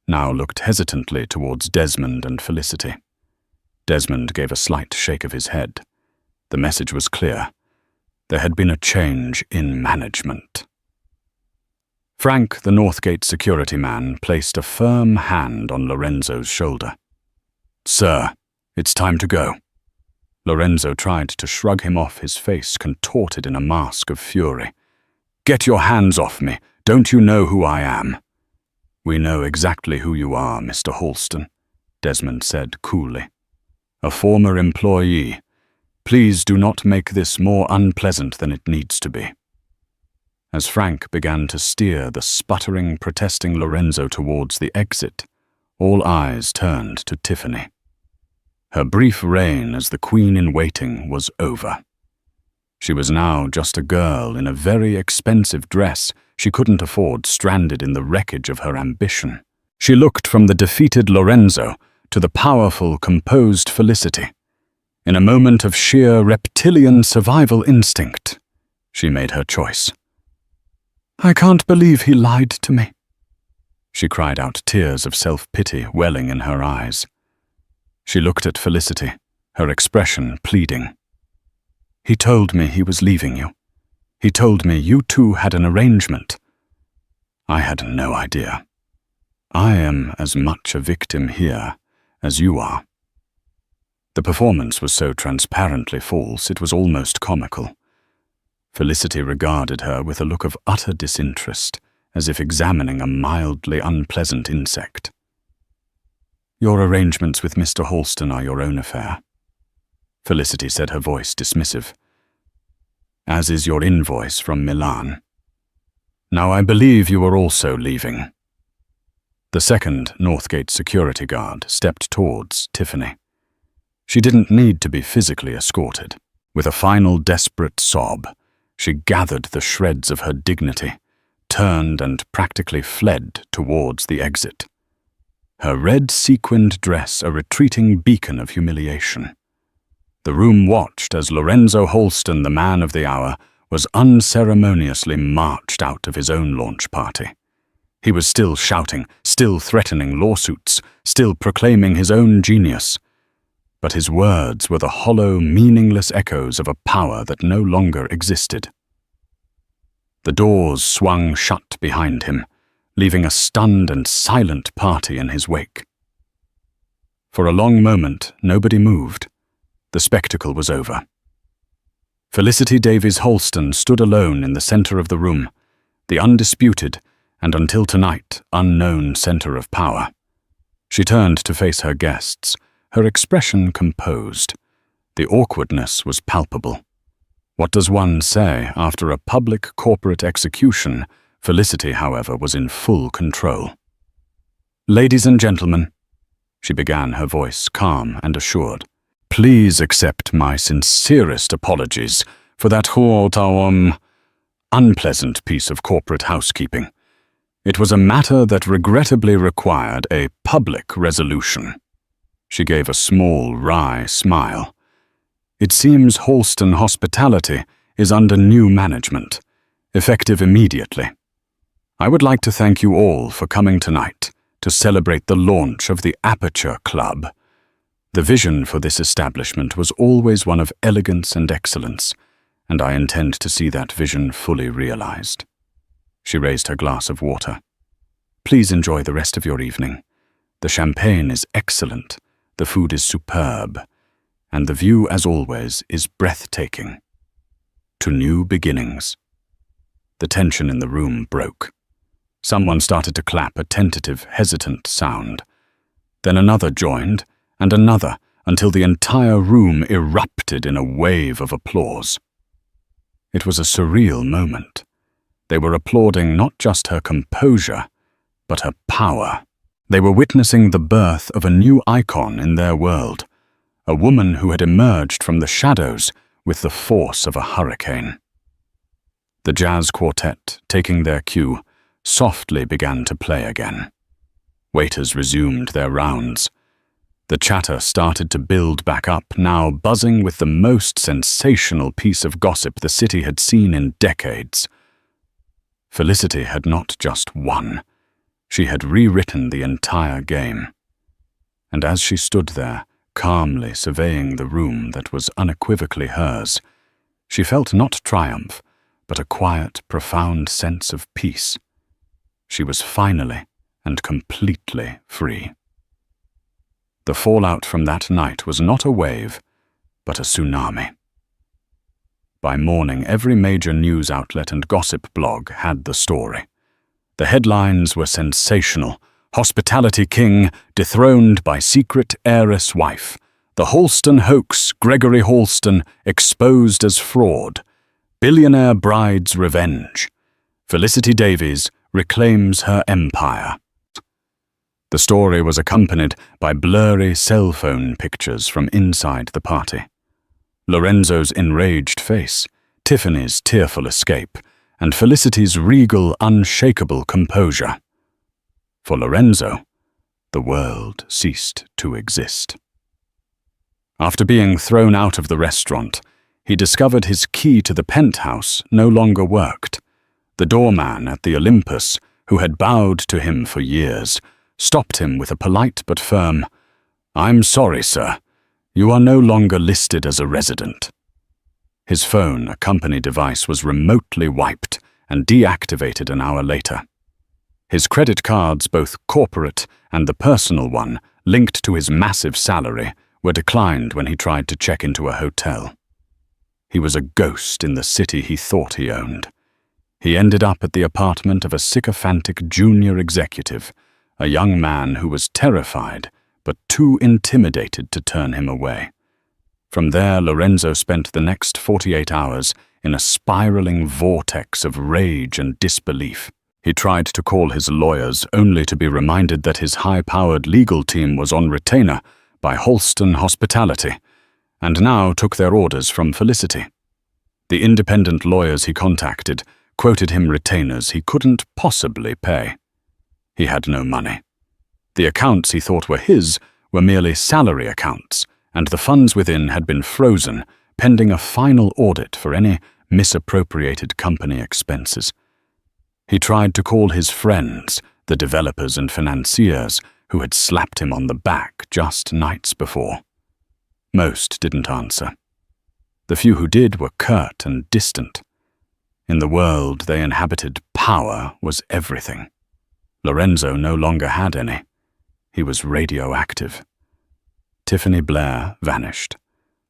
now looked hesitantly towards Desmond and Felicity. Desmond gave a slight shake of his head. The message was clear. There had been a change in management. Frank, the Northgate security man, placed a firm hand on Lorenzo's shoulder. "Sir, it's time to go." Lorenzo tried to shrug him off, his face contorted in a mask of fury. "Get your hands off me. Don't you know who I am?" "We know exactly who you are, Mr. Halston," Desmond said coolly. "A former employee. Please do not make this more unpleasant than it needs to be." As Frank began to steer the sputtering, protesting Lorenzo towards the exit, all eyes turned to Tiffany. Her brief reign as the queen-in-waiting was over. She was now just a girl in a very expensive dress she couldn't afford, stranded in the wreckage of her ambition. She looked from the defeated Lorenzo to the powerful, composed Felicity. In a moment of sheer reptilian survival instinct, she made her choice. "I can't believe he lied to me," she cried out, tears of self-pity welling in her eyes. She looked at Felicity, her expression pleading. "He told me he was leaving you. He told me you two had an arrangement. I had no idea. I am as much a victim here as you are." The performance was so transparently false it was almost comical. Felicity regarded her with a look of utter disinterest, as if examining a mildly unpleasant insect. "Your arrangements with Mr. Halston are your own affair," Felicity said, her voice dismissive. "As is your invoice from Milan. Now I believe you are also leaving." The second Northgate security guard stepped towards Tiffany. She didn't need to be physically escorted. With a final desperate sob, she gathered the shreds of her dignity, turned and practically fled towards the exit. Her red sequined dress a retreating beacon of humiliation. The room watched as Lorenzo Halston, the man of the hour, was unceremoniously marched out of his own launch party. He was still shouting, still threatening lawsuits, still proclaiming his own genius. But his words were the hollow, meaningless echoes of a power that no longer existed. The doors swung shut behind him, leaving a stunned and silent party in his wake. For a long moment, nobody moved. The spectacle was over. Felicity Davies Halston stood alone in the center of the room, the undisputed, and until tonight, unknown center of power. She turned to face her guests, her expression composed. The awkwardness was palpable. What does one say after a public corporate execution? Felicity, however, was in full control. Ladies and gentlemen, she began, her voice calm and assured, please accept my sincerest apologies for that unpleasant piece of corporate housekeeping. It was a matter that regrettably required a public resolution. She gave a small, wry smile. It seems Holston Hospitality is under new management, effective immediately. I would like to thank you all for coming tonight to celebrate the launch of the Aperture Club. The vision for this establishment was always one of elegance and excellence, and I intend to see that vision fully realized. She raised her glass of water. Please enjoy the rest of your evening. The champagne is excellent, the food is superb, and the view, as always, is breathtaking. To new beginnings. The tension in the room broke. Someone started to clap, a tentative, hesitant sound. Then another joined, and another, until the entire room erupted in a wave of applause. It was a surreal moment. They were applauding not just her composure, but her power. They were witnessing the birth of a new icon in their world, a woman who had emerged from the shadows with the force of a hurricane. The jazz quartet, taking their cue, softly began to play again. Waiters resumed their rounds. The chatter started to build back up, now buzzing with the most sensational piece of gossip the city had seen in decades. Felicity had not just won. She had rewritten the entire game. And as she stood there, calmly surveying the room that was unequivocally hers, she felt not triumph, but a quiet, profound sense of peace. She was finally and completely free. The fallout from that night was not a wave, but a tsunami. By morning, every major news outlet and gossip blog had the story. The headlines were sensational. Hospitality king dethroned by secret heiress wife. The Holston hoax, Gregory Holston exposed as fraud. Billionaire bride's revenge. Felicity Davies reclaims her empire. The story was accompanied by blurry cell phone pictures from inside the party. Lorenzo's enraged face, Tiffany's tearful escape, and Felicity's regal, unshakable composure. For Lorenzo, the world ceased to exist. After being thrown out of the restaurant, he discovered his key to the penthouse no longer worked. The doorman at the Olympus, who had bowed to him for years, stopped him with a polite but firm, "I'm sorry, sir. You are no longer listed as a resident." His phone, a company device, was remotely wiped and deactivated an hour later. His credit cards, both corporate and the personal one, linked to his massive salary, were declined when he tried to check into a hotel. He was a ghost in the city he thought he owned. He ended up at the apartment of a sycophantic junior executive, a young man who was terrified but too intimidated to turn him away. From there, Lorenzo spent the next 48 hours in a spiraling vortex of rage and disbelief. He tried to call his lawyers, only to be reminded that his high-powered legal team was on retainer by Holston Hospitality, and now took their orders from Felicity. The independent lawyers he contacted quoted him retainers he couldn't possibly pay. He had no money. The accounts he thought were his were merely salary accounts, and the funds within had been frozen, pending a final audit for any misappropriated company expenses. He tried to call his friends, the developers and financiers, who had slapped him on the back just nights before. Most didn't answer. The few who did were curt and distant. In the world they inhabited, power was everything. Lorenzo no longer had any. He was radioactive. Tiffany Blair vanished.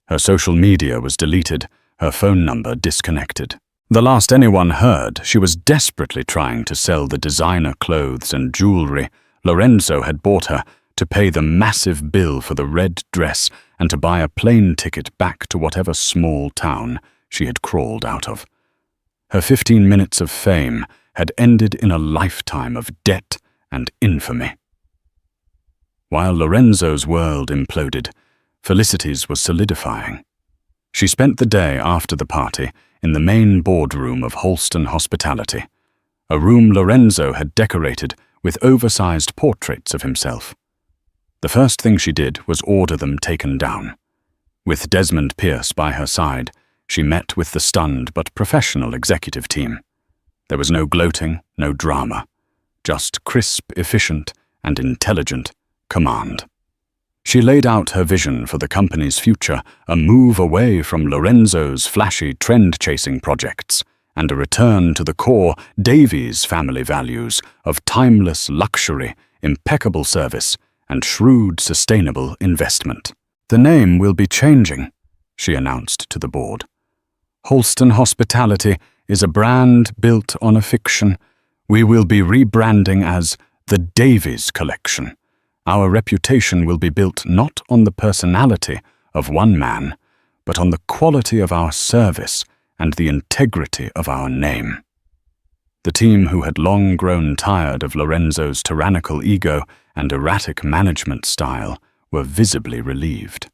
Her social media was deleted, her phone number disconnected. The last anyone heard, she was desperately trying to sell the designer clothes and jewelry Lorenzo had bought her, to pay the massive bill for the red dress and to buy a plane ticket back to whatever small town she had crawled out of. Her 15 minutes of fame had ended in a lifetime of debt and infamy. While Lorenzo's world imploded, Felicity's was solidifying. She spent the day after the party in the main boardroom of Holston Hospitality, a room Lorenzo had decorated with oversized portraits of himself. The first thing she did was order them taken down. With Desmond Pierce by her side, she met with the stunned but professional executive team. There was no gloating, no drama, just crisp, efficient, and intelligent command. She laid out her vision for the company's future, a move away from Lorenzo's flashy trend-chasing projects, and a return to the core Davies family values of timeless luxury, impeccable service, and shrewd, sustainable investment. "The name will be changing," she announced to the board. "Holston Hospitality is a brand built on a fiction. We will be rebranding as the Davies Collection. Our reputation will be built not on the personality of one man, but on the quality of our service and the integrity of our name." The team, who had long grown tired of Lorenzo's tyrannical ego and erratic management style, were visibly relieved.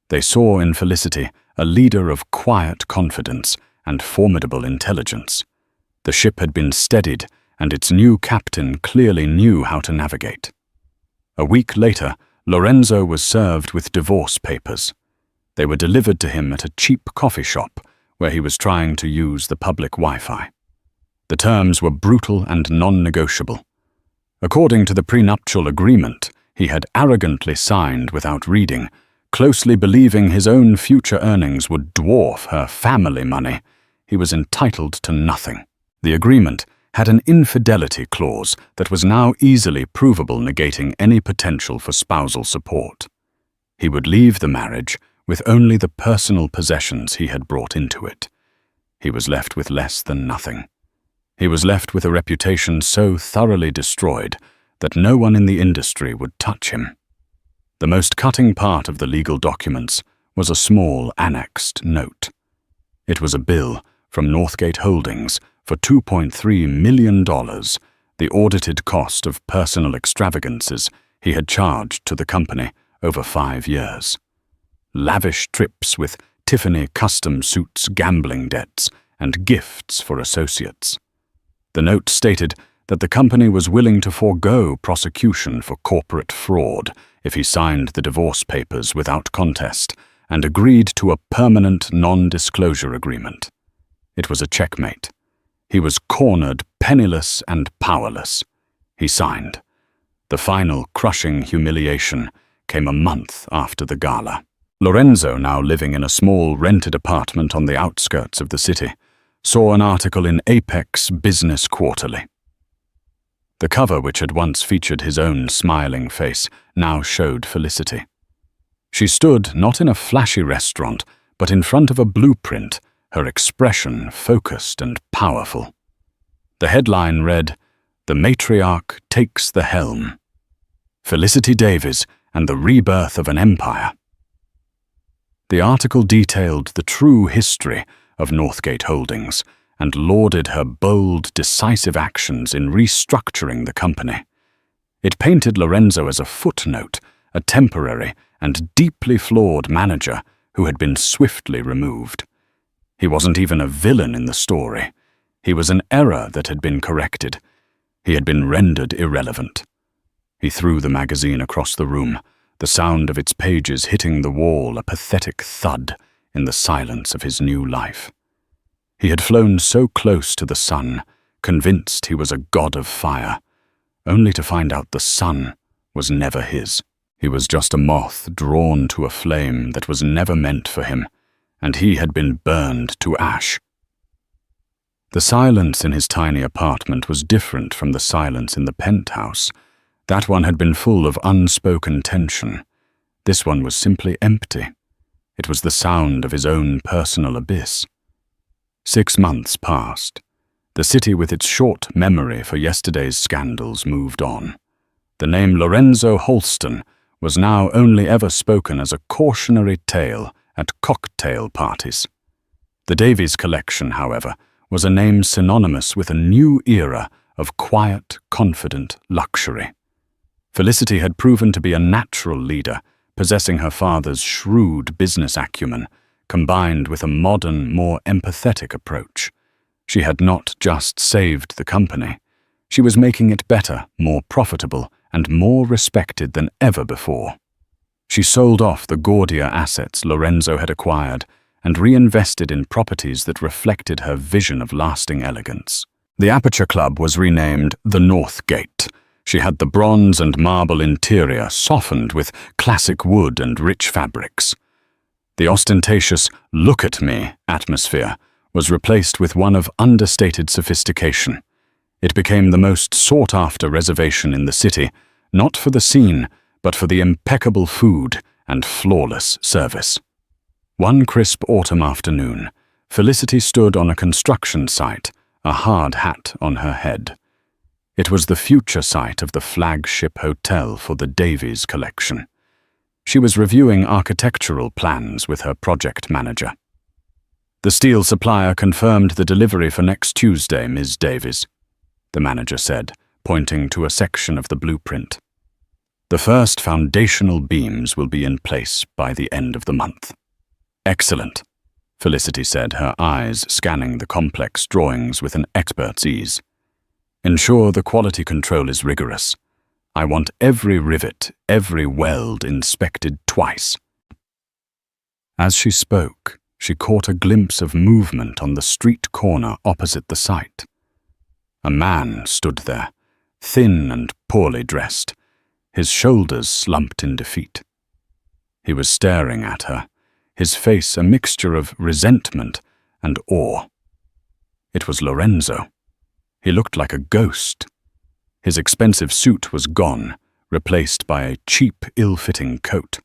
They saw in Felicity a leader of quiet confidence and formidable intelligence. The ship had been steadied, and its new captain clearly knew how to navigate. A week later, Lorenzo was served with divorce papers. They were delivered to him at a cheap coffee shop where he was trying to use the public Wi-Fi. The terms were brutal and non-negotiable. According to the prenuptial agreement he had arrogantly signed without reading, closely believing his own future earnings would dwarf her family money, he was entitled to nothing. The agreement had an infidelity clause that was now easily provable, negating any potential for spousal support. He would leave the marriage with only the personal possessions he had brought into it. He was left with less than nothing. He was left with a reputation so thoroughly destroyed that no one in the industry would touch him. The most cutting part of the legal documents was a small annexed note. It was a bill from Northgate Holdings for $2.3 million, the audited cost of personal extravagances he had charged to the company over 5 years. Lavish trips with Tiffany custom suits, gambling debts, and gifts for associates. The note stated that the company was willing to forego prosecution for corporate fraud if he signed the divorce papers without contest and agreed to a permanent non-disclosure agreement. It was a checkmate. He was cornered, penniless and powerless. He signed. The final crushing humiliation came a month after the gala. Lorenzo, now living in a small rented apartment on the outskirts of the city, saw an article in Apex Business Quarterly. The cover, which had once featured his own smiling face, now showed Felicity. She stood not in a flashy restaurant, but in front of a blueprint, her expression focused and powerful. The headline read, "The Matriarch Takes the Helm. Felicity Davies and the Rebirth of an Empire." The article detailed the true history of Northgate Holdings and lauded her bold, decisive actions in restructuring the company. It painted Lorenzo as a footnote, a temporary and deeply flawed manager who had been swiftly removed. He wasn't even a villain in the story. He was an error that had been corrected. He had been rendered irrelevant. He threw the magazine across the room, the sound of its pages hitting the wall a pathetic thud in the silence of his new life. He had flown so close to the sun, convinced he was a god of fire, only to find out the sun was never his. He was just a moth drawn to a flame that was never meant for him, and he had been burned to ash. The silence in his tiny apartment was different from the silence in the penthouse. That one had been full of unspoken tension. This one was simply empty. It was the sound of his own personal abyss. 6 months passed. The city, with its short memory for yesterday's scandals, moved on. The name Lorenzo Holston was now only ever spoken as a cautionary tale at cocktail parties. The Davies Collection, however, was a name synonymous with a new era of quiet, confident luxury. Felicity had proven to be a natural leader, possessing her father's shrewd business acumen, combined with a modern, more empathetic approach. She had not just saved the company. She was making it better, more profitable, and more respected than ever before. She sold off the gaudier assets Lorenzo had acquired and reinvested in properties that reflected her vision of lasting elegance. The Aperture Club was renamed the North Gate. She had the bronze and marble interior softened with classic wood and rich fabrics. The ostentatious "look at me" atmosphere was replaced with one of understated sophistication. It became the most sought-after reservation in the city, not for the scene, but for the impeccable food and flawless service. One crisp autumn afternoon, Felicity stood on a construction site, a hard hat on her head. It was the future site of the flagship hotel for the Davies collection. She was reviewing architectural plans with her project manager. "The steel supplier confirmed the delivery for next Tuesday, Ms. Davies," the manager said, pointing to a section of the blueprint. "The first foundational beams will be in place by the end of the month." "Excellent," Felicity said, her eyes scanning the complex drawings with an expert's ease. "Ensure the quality control is rigorous. I want every rivet, every weld inspected twice." As she spoke, she caught a glimpse of movement on the street corner opposite the site. A man stood there, thin and poorly dressed, his shoulders slumped in defeat. He was staring at her, his face a mixture of resentment and awe. It was Lorenzo. He looked like a ghost. His expensive suit was gone, replaced by a cheap, ill-fitting coat.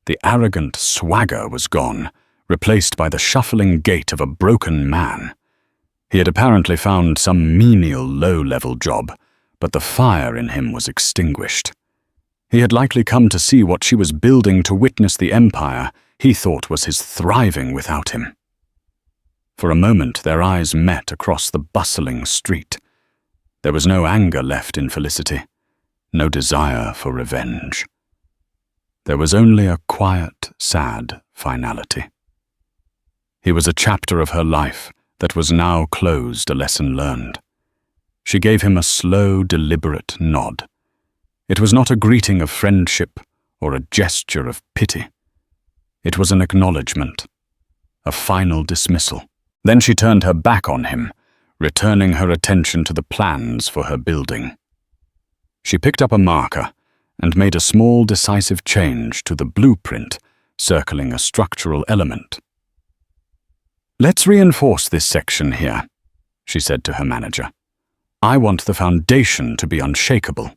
The arrogant swagger was gone, replaced by the shuffling gait of a broken man. He had apparently found some menial, low-level job, but the fire in him was extinguished. He had likely come to see what she was building to witness the empire he thought was his thriving without him. For a moment their eyes met across the bustling street. There was no anger left in Felicity, no desire for revenge. There was only a quiet, sad finality. He was a chapter of her life that was now closed, a lesson learned. She gave him a slow, deliberate nod. It was not a greeting of friendship or a gesture of pity. It was an acknowledgement, a final dismissal. Then she turned her back on him, returning her attention to the plans for her building. She picked up a marker and made a small, decisive change to the blueprint, circling a structural element. "Let's reinforce this section here," she said to her manager. "I want the foundation to be unshakable."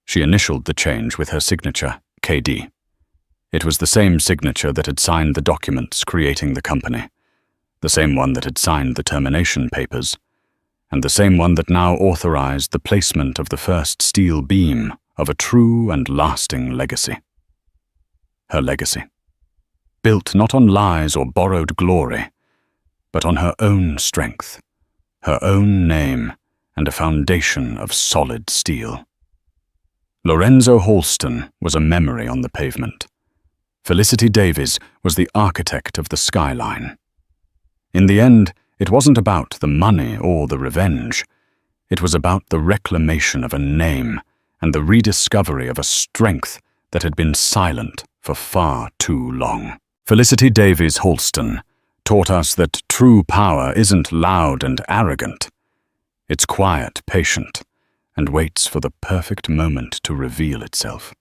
She initialed the change with her signature, KD. It was the same signature that had signed the documents creating the company, the same one that had signed the termination papers, and the same one that now authorized the placement of the first steel beam of a true and lasting legacy. Her legacy, built not on lies or borrowed glory, but on her own strength, her own name, and a foundation of solid steel. Lorenzo Halston was a memory on the pavement. Felicity Davies was the architect of the skyline. In the end, it wasn't about the money or the revenge. It was about the reclamation of a name and the rediscovery of a strength that had been silent for far too long. Felicity Davies Halston taught us that true power isn't loud and arrogant. It's quiet, patient, and waits for the perfect moment to reveal itself.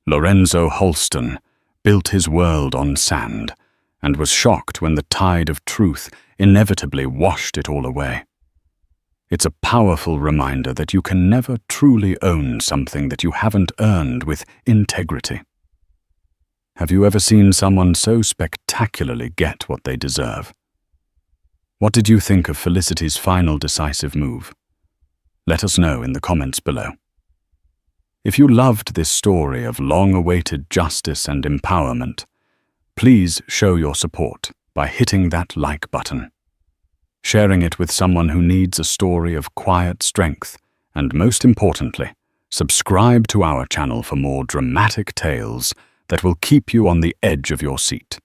Lorenzo Halston built his world on sand and was shocked when the tide of truth inevitably washed it all away. It's a powerful reminder that you can never truly own something that you haven't earned with integrity. Have you ever seen someone so spectacularly get what they deserve? What did you think of Felicity's final decisive move? Let us know in the comments below. If you loved this story of long-awaited justice and empowerment, please show your support by hitting that like button, sharing it with someone who needs a story of quiet strength, and most importantly, Subscribe to our channel for more dramatic tales that will keep you on the edge of your seat.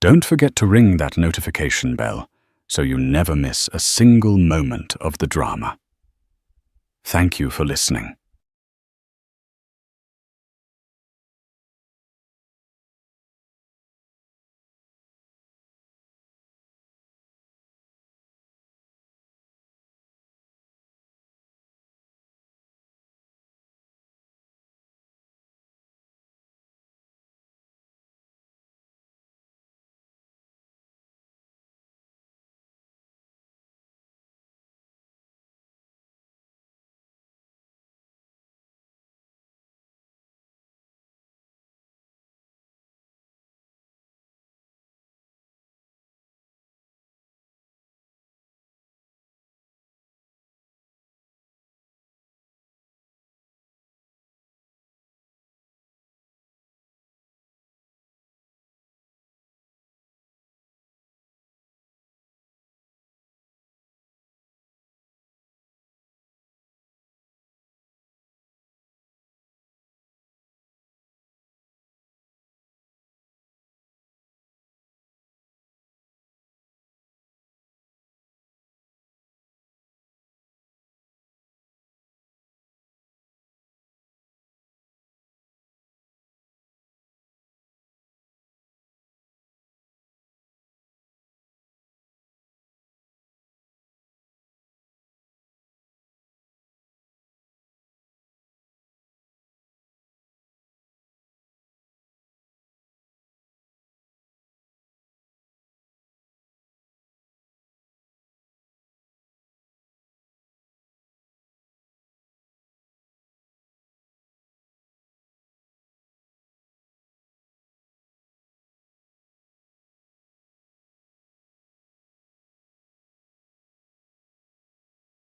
Don't forget to ring that notification bell so you never miss a single moment of the drama. Thank you for listening.